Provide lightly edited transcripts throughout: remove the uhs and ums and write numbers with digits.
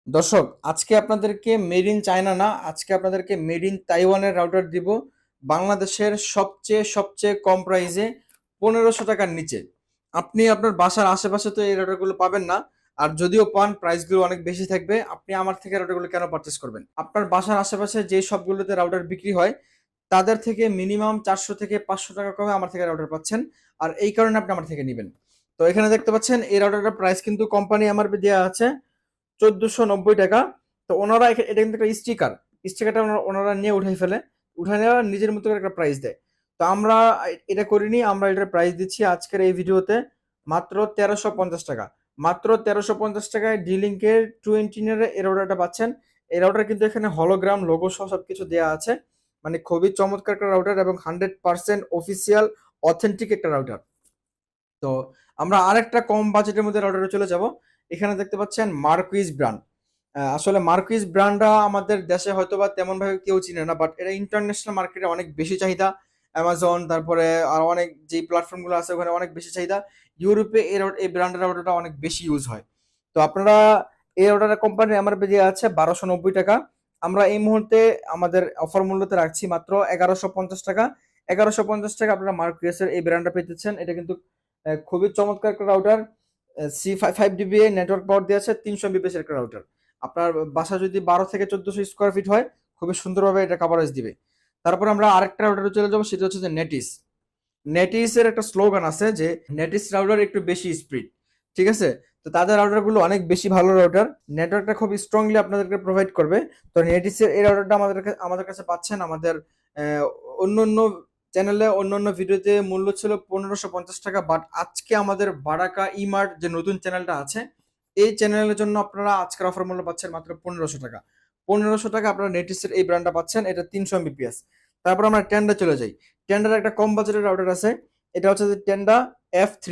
দর্শক, আজকে আপনাদেরকে মেড ইন চায়না না, আজকে আপনাদেরকে মেড ইন তাইওয়ানের রাউটার দিব। বাংলাদেশের সবচেয়ে সবচেয়ে কম প্রাইসে 1500 টাকার নিচে। আপনি আপনার বাসার আশেপাশে তো এই রাউটারগুলো পাবেন না। আর যদিও পান, প্রাইসগুলো অনেক বেশি থাকবে। আপনি আমার থেকে রাউটারগুলো কেন পারচেস করবেন? আপনার বাসার আশেপাশে যে সবগুলোতে রাউটার বিক্রি হয় তাদের থেকে মিনিমাম 400 থেকে 500 টাকা কমে আমার থেকে রাউটার পাচ্ছেন। আর এই কারণে আপনি আমার থেকে নেবেন। তো এখানে দেখতে পাচ্ছেন এই রাউটারটার প্রাইস কিন্তু কোম্পানি এমআরপি দেওয়া আছে 1490 টাকা। তো ওনারা এটা কিন্তু একটা স্টিকারটা ওনারা নিয়ে উঠাই ফেলে, উঠাই নেওয়া নিজের মতো করে একটা প্রাইস দেয়। তো আমরা এটা করিনি, আমরা এটার প্রাইস দিচ্ছি আজকের এই ভিডিওতে মাত্র 1350 টাকা। মাত্র 1350 টাকায় ডি-লিঙ্কের 2 এর অর্ডারটা পাচ্ছেন। এই রাউটার কিন্তু এখানে হলোগ্রাম লোগো সহ সবকিছু দেওয়া আছে। মানে খুবই চমৎকার একটা রাউটার এবং 100% অফিসিয়াল অথেন্টিক একটা রাউটার। তো আমরা আরেকটা কম বাজেটের মধ্যে রাউটারে চলে যাব। এখানে দেখতে পাচ্ছেন মার্কুইজ ব্র্যান্ড। আসলে মার্কুইজ ব্র্যান্ডটা আমাদের দেশে হয়তো বা তেমন ভাবে কেউ চিনে না, বাট এটা ইন্টারন্যাশনাল মার্কেটে অনেক বেশি চাহিদা। অ্যামাজন, তারপরে আর অনেক যে প্ল্যাটফর্মগুলো আছে ওখানে অনেক বেশি চাহিদা। ইউরোপে এই ব্র্যান্ডের রাউটারটা অনেক বেশি ইউজ হয়। তো আপনারা এই রাউটারের কোম্পানির এমআরপি দিয়ে আছে 1290 টাকা। আমরা এই মুহূর্তে আমাদের অফার মূল্যতে রাখছি মাত্র 1150 টাকা। 1150 টাকা আপনারা মার্কুইজের এই ব্র্যান্ডটা পেতেছেন। এটা কিন্তু খুবই চমৎকার একটা router. C5 DBA network power দিয়ে আছে, 300 MBps একটা রাউটার। আপনার বাসা যদি 12 থেকে 1400 স্কোয়ার ফিট হয়, খুবই সুন্দরভাবে এটা কাভারেজ দিবে। তারপর আমরা আরেকটা রাউটারে চলে যাবো, সেটা হচ্ছে যে নেটিস। নেটিসের একটা স্লোগান আছে যে নেটিস রাউটার একটু বেশি স্পিড। ঠিক আছে? তো তাদের রাউটারগুলো অনেক বেশি ভালো রাউটার, নেটওয়ার্কটা খুব স্ট্রংলি আপনাদেরকে প্রোভাইড করবে। তো নেটিসের এই রাউটারটা আমাদের কাছে পাচ্ছেন। আমাদের অন্য অন্য চ্যানেলে অন্য অন্য ভিডিওতে মূল্য ছিল 1550 টাকা, বাট আজকে আমাদের বারাকা ইমার্ট যে নতুন চ্যানেলটা আছে, এই চ্যানেলের জন্য আপনারা আজকের অফার মূল্য পাচ্ছেন মাত্র 1500 টাকা। 1500 টাকা আপনারা নেটিসের এই ব্র্যান্ডটা পাচ্ছেন, এটা 300 MBPS। তারপর আমরা টেন্ডা চলে যাই। টেন্ডার একটা কম বাজেটের রাউটার আছে, এটা হচ্ছে যে টেন্ডা F3।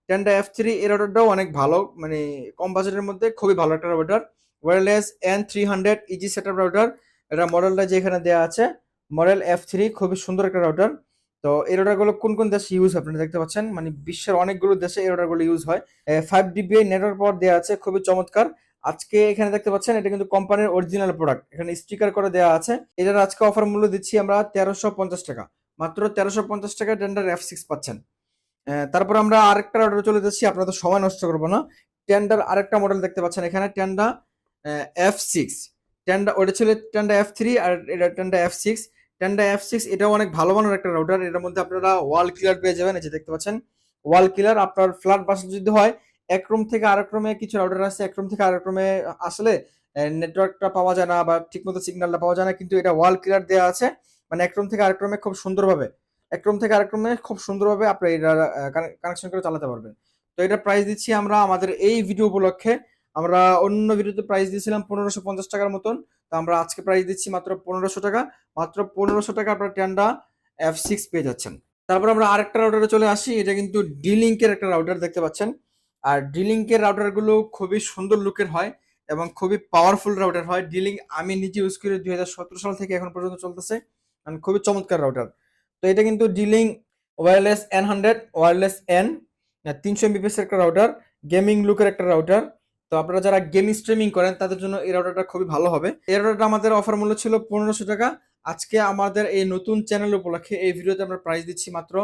টেন্ডা F3 এর রাউটারটাও অনেক ভালো, মানে কম বাজেটের মধ্যে খুবই ভালো একটা router. Wireless N300 easy setup router. এটা মডেলটা যে এখানে দেওয়া আছে, মডেল F3, খুবই সুন্দর একটা রাউটার। তো এই রাউটারগুলো কোন কোন দেশে ইউজ হয় আপনারা দেখতে পাচ্ছেন, মানে বিশ্বের অনেকগুলো দেশে এই রাউটারগুলো ইউজ হয়। 5 DBA নেটওয়ার্ক পাওয়ার দেওয়া আছে, খুবই চমৎকার। আজকে এখানে দেখতে পাচ্ছেন এটা কিন্তু কোম্পানির অরিজিনাল প্রোডাক্ট, এখানে স্টিকার করে দেওয়া আছে। এটার আজকে অফার মূল্য দিচ্ছি আমরা 1350 টাকা। মাত্র 1350 টাকা টেন্ডার F6 পাচ্ছেন। তারপর আমরা আরেকটা রাউটারে চলে যাচ্ছি, আপনারা তো সময় নষ্ট করবো না। টেন্ডার আরেকটা মডেল দেখতে পাচ্ছেন এখানে, টেন্ডা F6। ওটা ছিল টেন্ডা F3, আর এটা টেন্ডা F6। টেন্ডা F6 এটাও অনেক ভালো মানের একটা রাউটার। এটার মধ্যে আপনারা ওয়াল ক্লিয়ার পেয়ে যাবেন, এই যে দেখতে পাচ্ছেন ওয়াল ক্লিয়ার। আপনার ফ্ল্যাট বাসা যদি হয়, এক রুম থেকে আরেক রুমে কিছু রাউটার আছে, এক রুম থেকে আরেক রুমে আসলে নেটওয়ার্কটা পাওয়া যায় না বা ঠিকমতো সিগন্যালটা পাওয়া যায় না, কিন্তু এটা ওয়াল ক্লিয়ার দেওয়া আছে। মানে এক রুম থেকে আরেক রুমে খুব সুন্দরভাবে, এক রুম থেকে আরেক রুমে খুব সুন্দরভাবে আপনি এটা কানেকশন করে চালাতে পারবেন। তো এটা প্রাইস দিচ্ছি আমরা আমাদের এই ভিডিও উপলক্ষে। আমরা অন্য ভিডিওতে প্রাইস দিয়েছিলাম 1550 টাকার মতন। তো আমরা আজকে প্রাইস দিচ্ছি মাত্র 1500 টাকা। মাত্র 1500 টাকা আপনার টেন্ডা F6 পেয়ে যাচ্ছেন। তারপর আমরা আরেকটা রাউটারে চলে আসি, এটা কিন্তু ডি-লিঙ্কের একটা রাউটার দেখতে পাচ্ছেন। আর ডি-লিঙ্কের রাউটারগুলো খুবই সুন্দর লুকের হয় এবং খুবই পাওয়ারফুল রাউটার হয়। ডি-লিঙ্ক আমি নিজে ইউজ করি 2017 সাল থেকে এখন পর্যন্ত চলতেছে, মানে খুবই চমৎকার রাউটার। তো এটা কিন্তু dealing wireless N100, wireless N 300 MBps এর একটা রাউটার, গেমিং লুকের একটা রাউটার। তো আপনারা যারা গেম স্ট্রিমিং করেন তাদের জন্য এই রাউটারটা খুবই ভালো হবে। এই রাউটারটা আমাদের অফার মূল্য ছিল 1500 টাকা। আজকে আমাদের এই নতুন চ্যানেল উপলক্ষে এই ভিডিওতে আমরা প্রাইস দিচ্ছি মাত্র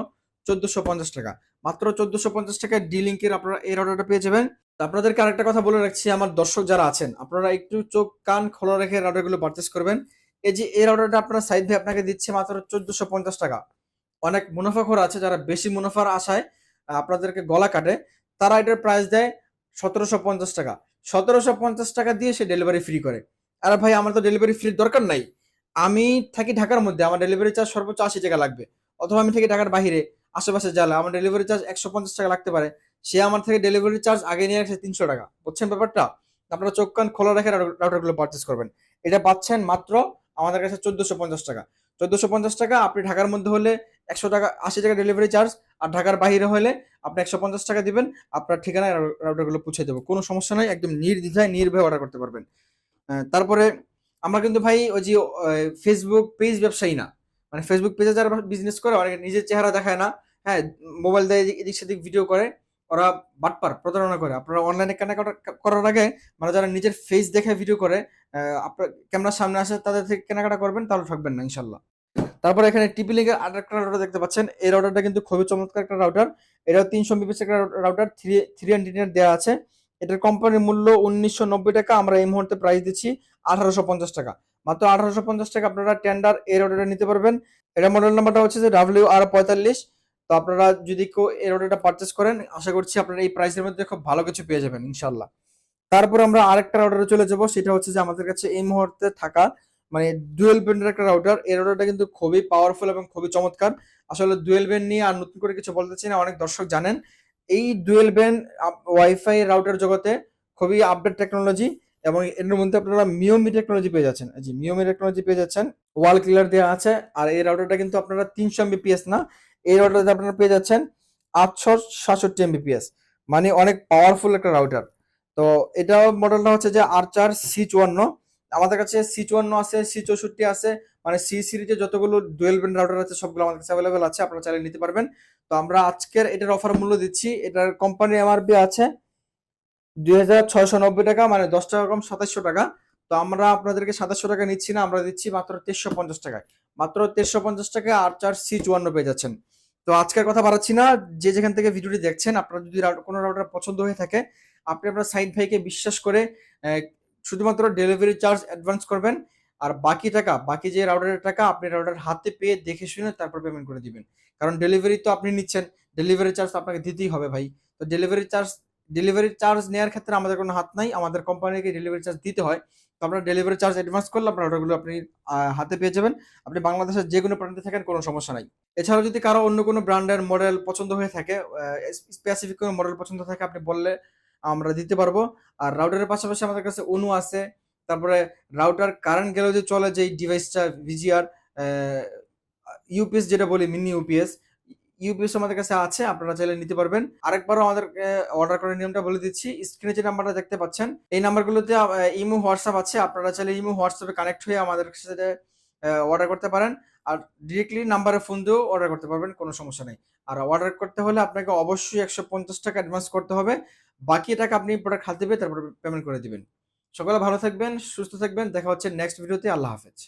1450 টাকা। মাত্র 1450 টাকায় ডি লিঙ্কের আপনারা এই রাউটারটা পেয়ে যাবেন। তো আপনাদেরকে আরেকটা কথা বলে রাখছি, আমার দর্শক যারা আছেন আপনারা একটু চোখ কান খোলা রেখে রাউটারগুলো পারচেস করবেন। এই যে এই রাউটারটা আপনার সাইড ভাই আপনাকে দিচ্ছে মাত্র 1450 টাকা। অনেক মুনাফাখোর আছে যারা বেশি মুনাফার আশায় আপনাদেরকে গলা কাটে, তারা এটার প্রাইস দেয় 1750 টাকা। 1750 টাকা দিয়ে সে ডেলিভারি ফ্রি করে। আরে ভাই, আমার তো ডেলিভারি ফ্রির দরকার নাই। আমি থাকি ঢাকার মধ্যে, আমার ডেলিভারি চার্জ সর্বোচ্চ 80 টাকা লাগবে। অথবা আমি থাকি ঢাকার বাহিরে আশেপাশে জেলা, আমার ডেলিভারি চার্জ 150 টাকা লাগতে পারে। সে আমার থেকে ডেলিভারি চার্জ আগে নিয়ে আসে 300 টাকা। বুঝছেন ব্যাপারটা? আপনারা চোখ কান খোলা রেখে রাউটারগুলো পারচেস করবেন। এটা পাচ্ছেন মাত্র আমাদের কাছে 1450 টাকা। 1450 টাকা আপনি ঢাকার মধ্যে হলে 100 টাকা, 80 টাকা ডেলিভারি চার্জ। আর ঢাকার বাইরে হলে আপনি 150 টাকা দিবেন, আপনার ঠিকানায় রাউটারগুলো পৌঁছে দেবো, কোনো সমস্যা নাই। একদম নির্দ্বিধায় নির্ভয়ে অর্ডার করতে পারবেন। তারপরে আমরা কিন্তু ভাই ওই যে ফেসবুক পেজ ব্যবসায়ী না। মানে ফেসবুক পেজে যারা বিজনেস করে অনেকে নিজের চেহারা দেখায় না। হ্যাঁ, মোবাইল দিয়ে এদিক সেদিক ভিডিও করে, ওরা বাটপার প্রতারণা করে। আপনারা অনলাইনে কেনাকাটা করার আগে মানে যারা নিজের ফেস দেখে ভিডিও করে আপনার ক্যামেরার সামনে আসে তাদের থেকে কেনাকাটা করবেন, তাহলে ঠকবেন না ইনশাল্লাহ। তারপরে এখানে টিপি লিঙ্কের আরেকটা রাউটার দেখতে পাচ্ছেন। এই রাউটারটা কিন্তু খুবই চমৎকার একটা রাউটার। এটাও 300 mbps একটা রাউটার, 3 দেওয়া আছে। এটার কোম্পানির মূল্য 1990 টাকা, আমরা এই মুহূর্তে প্রাইস দিচ্ছি 1850 টাকা। মাত্র 1850 টাকা আপনারা টেন্ডার এই রাউটারটা নিতে পারবেন। এটা মডেল নাম্বারটা হচ্ছে যে WR45। তো আপনারা যদি কেউ এই রাউটারটা পারচেস করেন, আশা করছি আপনারা এই প্রাইসের মধ্যে খুব ভালো কিছু পেয়ে যাবেন ইনশাল্লাহ। তারপর আমরা আরেকটা রাউটারে চলে যাব, সেটা হচ্ছে যে আমাদের কাছে এই মুহূর্তে থাকা মানে ডুয়েল ব্যান্ডের একটা রাউটার। এই রাউটারটা কিন্তু খুবই পাওয়ারফুল এবং খুবই চমৎকার। আসলে ডুয়েল ব্যান্ড নিয়ে আর নতুন করে কিছু বলতে চাই না, অনেক দর্শক জানেন। এই ডুয়েল ব্যান্ড ওয়াইফাই রাউটার জগতে খুবই আপডেট টেকনোলজি, এবং এর মধ্যে আপনারা মিওমি টেকনোলজি পেয়ে যাচ্ছেন। জি, মিওমি টেকনোলজি পেয়ে যাচ্ছেন, ওয়াল ক্লিয়ার দেওয়া আছে। আর এই রাউটারটা কিন্তু আপনারা 300 mbps না, এই রাউটারটা আপনারা পেয়ে যাচ্ছেন 867 mbps, মানে অনেক পাওয়ারফুল একটা রাউটার। তো এটা মডেলটা হচ্ছে যে R4C54। আমাদের কাছে C54 আছে, C64 আছে, মানে সি সিরিজে যতগুলো ডুয়েল ব্যান্ড রাউটার আছে সবগুলো আমাদের কাছে অ্যাভেলেবেল আছে, আপনারা চাইলে নিতে পারবেন। তো আমরা আজকের এটার অফার মূল্য দিচ্ছি, এটার কোম্পানি এমআরপি আছে 2690 টাকা, মানে 10 টাকা কম 2700 টাকা। তো আমরা আপনাদেরকে 2700 টাকা নিচ্ছি না, আমরা দিচ্ছি মাত্র 2350 টাকায়। মাত্র 2350 টাকায় R4C54 পেয়ে যাচ্ছেন। তো আজকের কথা বাড়াচ্ছি না, যে যেখান থেকে ভিডিওটি দেখছেন, আপনার যদি কোনো রাউটার পছন্দ হয়ে থাকে, আপনি আপনার সাইদ ভাইকে বিশ্বাস করে আহ, শুধুমাত্র ডেলিভারি চার্জ অ্যাডভান্স করবেন। আর বাকি টাকা, বাকি যে রাউটারের টাকা আপনি রাউটার হাতে পেয়ে দেখে শুনে তারপর পেমেন্ট করে দিবেন। কারণ ডেলিভারি তো আপনি নিচ্ছেন, ডেলিভারি চার্জ আপনাকে দিতেই হবে ভাই। তো ডেলিভারি চার্জ নেওয়ার ক্ষেত্রে আমাদের কোনো হাত নাই, আমাদের কোম্পানিকে ডেলিভারি চার্জ দিতে হয়। তো আপনার ডেলিভারি চার্জ অ্যাডভান্স করলে আপনার অর্ডারগুলো আপনি হাতে পেয়ে যাবেন। আপনি বাংলাদেশের যে কোনো প্রান্তে থাকেন, কোনো সমস্যা নাই। এছাড়াও যদি কারো অন্য কোনো ব্র্যান্ডের মডেল পছন্দ হয়ে থাকে, স্পেসিফিক কোনো মডেল পছন্দ থাকে, আপনি বললে আমরা দিতে পারবো। আর রাউটারের পাশাপাশি আমাদের কাছে অনু আছে। তারপরে রাউটার কারেন্ট গেলেও যে চলে, যে ডিভাইসটা ভিজিআর ইউপিএস যেটা বলি, মিনি ইউপিএস, ইউপিএস আমাদের কাছে আছে, আপনারা চাইলে নিতে পারবেন। আরেকবারও আমাদেরকে অর্ডার করার নিয়মটা বলে দিচ্ছি। স্ক্রিনে যে নাম্বারটা দেখতে পাচ্ছেন, এই নাম্বারগুলোতে ইমো হোয়াটসঅ্যাপ আছে, আপনারা চাইলে ইমো হোয়াটসঅ্যাপে কানেক্ট হয়ে আমাদের সাথে অর্ডার করতে পারেন। আর ডিরেক্টলি নাম্বারে ফোন দিয়েও অর্ডার করতে পারবেন, কোনো সমস্যা নেই। আর অর্ডার করতে হলে আপনাকে অবশ্যই 150 টাকা অ্যাডভান্স করতে হবে। বাকি টাকা আপনি প্রোডাক্ট হাতে পেয়ে তারপর পেমেন্ট করে দিবেন। সকলে ভালো থাকবেন, সুস্থ থাকবেন, দেখা হচ্ছে নেক্সট ভিডিওতে। আল্লাহ হাফেজ।